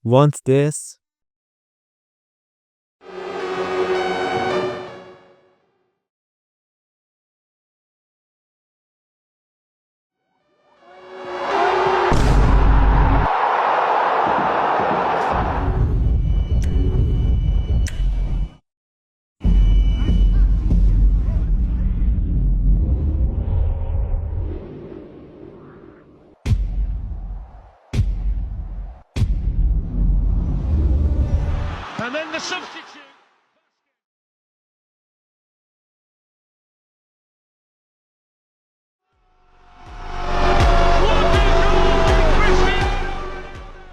Want this? And then the substitute.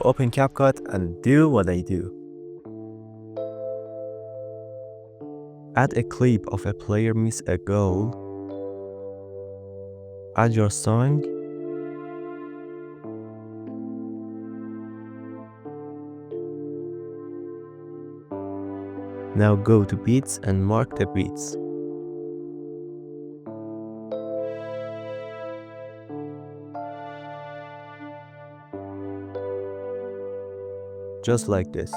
Open Capcut and do what I do. Add a clip of a player miss a goal. Add your song. Now go to beats and mark the beats. Just like this.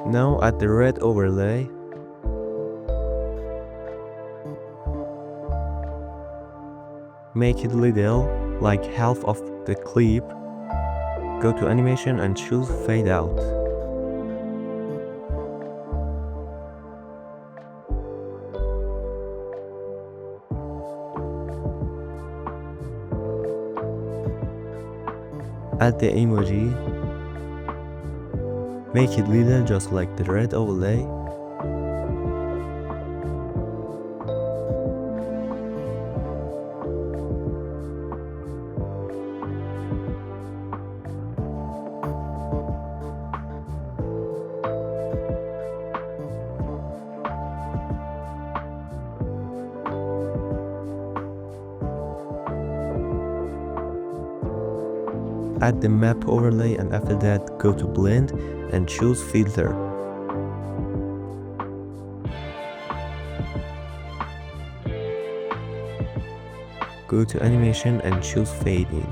Now add the red overlay. Make it little, like half of the clip. Go to animation and choose fade out. Add the emoji. Make it little just like the red overlay. Add the map overlay and after that go to blend and choose filter. Go to animation and choose fade in.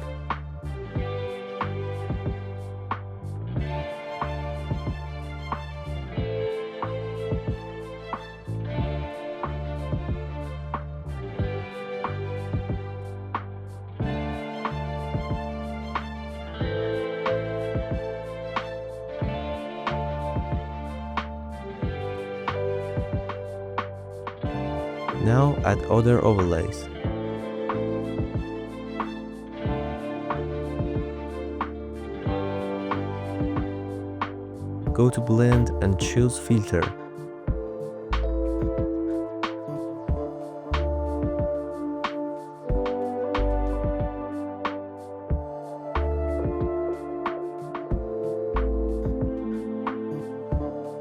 Now add other overlays. Go to blend and choose filter.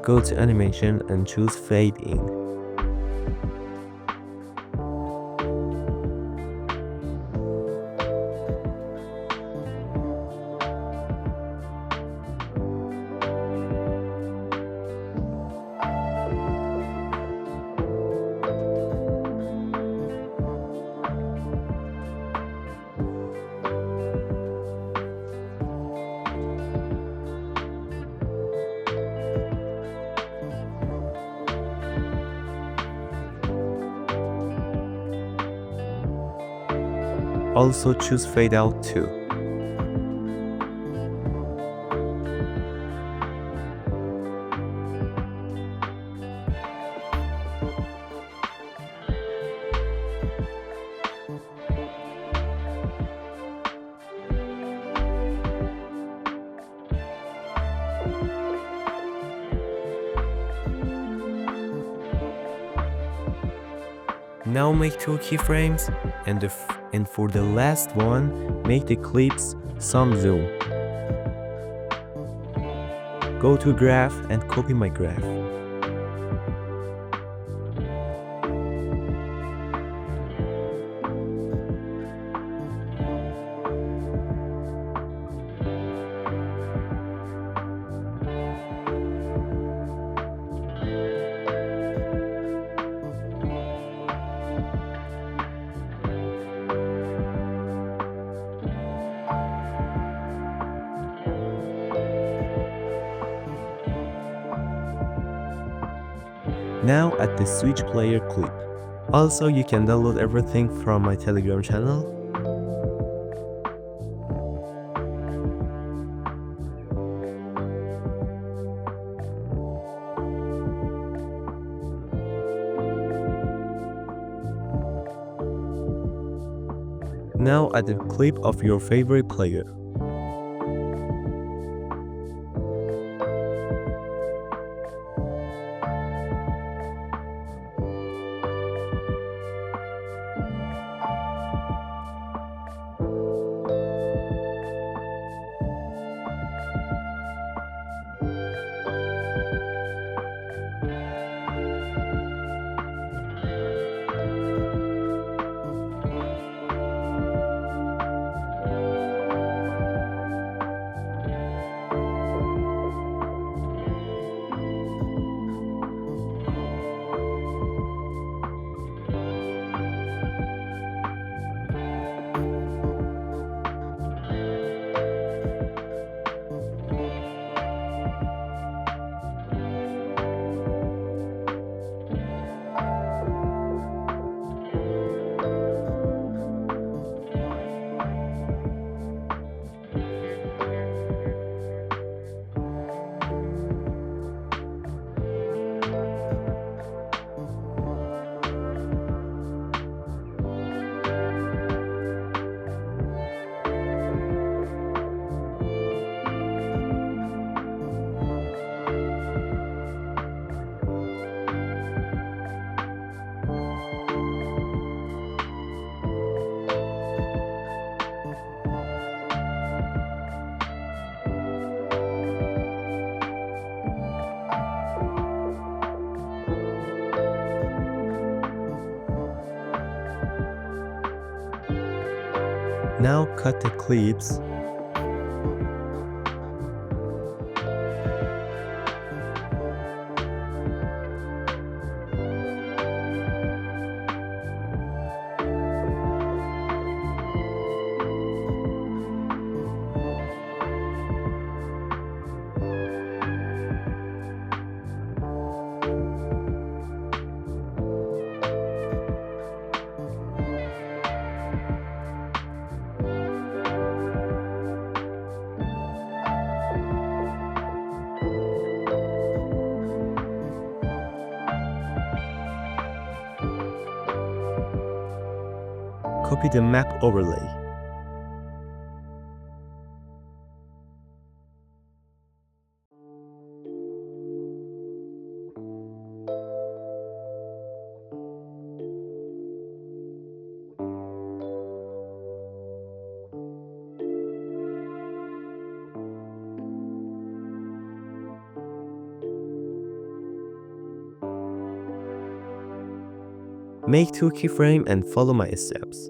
Go to animation and choose fade in. Also choose fade out too. Now make two keyframes and for the last one, make the clips some zoom. Go to graph and copy my graph. Now add the switch player clip. Also, you can download everything from my Telegram channel. Now add a clip of your favorite player. Now cut the clips. Copy the map overlay. Make 2 keyframes and follow my steps.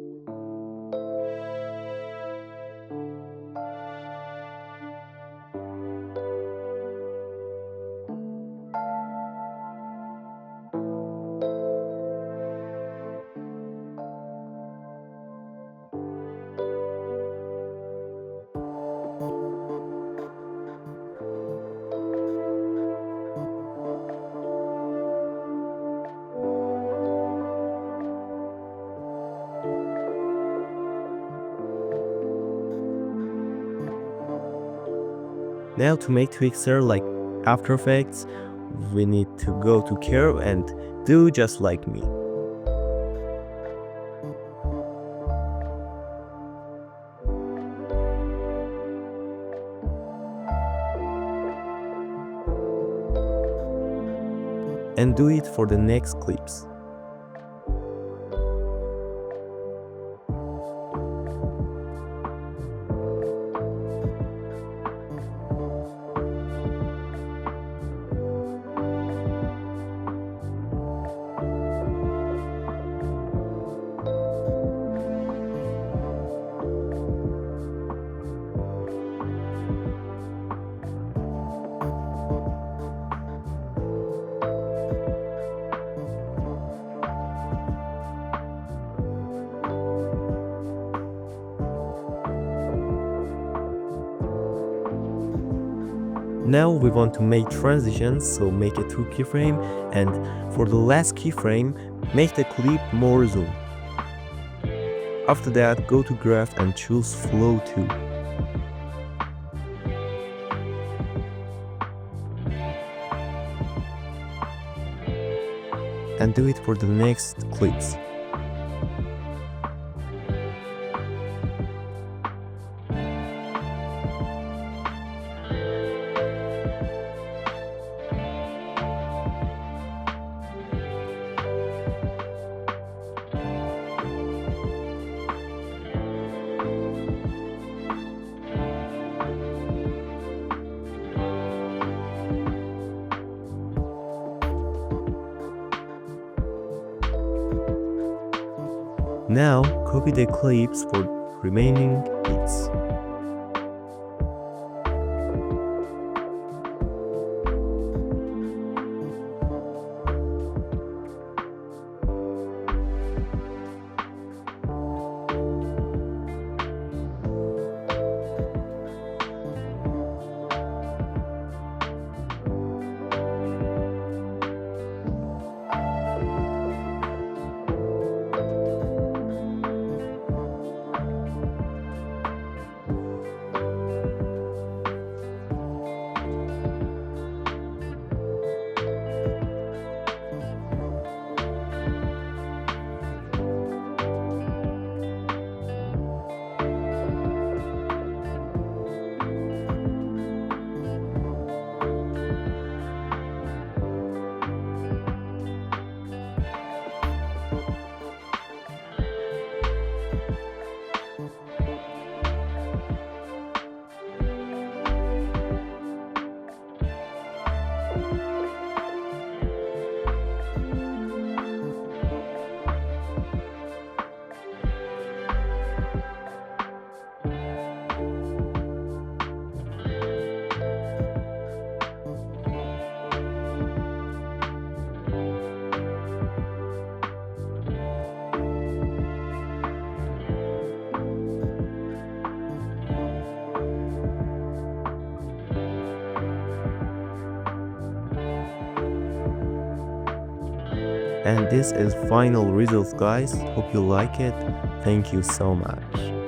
Now to make Twixter like After Effects, we need to go to Curve and do just like me. And do it for the next clips. Now we want to make transitions, so make a 2 keyframe, and for the last keyframe, make the clip more zoom. After that, go to graph and choose flow 2. And do it for the next clips. Now copy the clips for remaining bits. And this is final results, guys. Hope you like it. Thank you so much.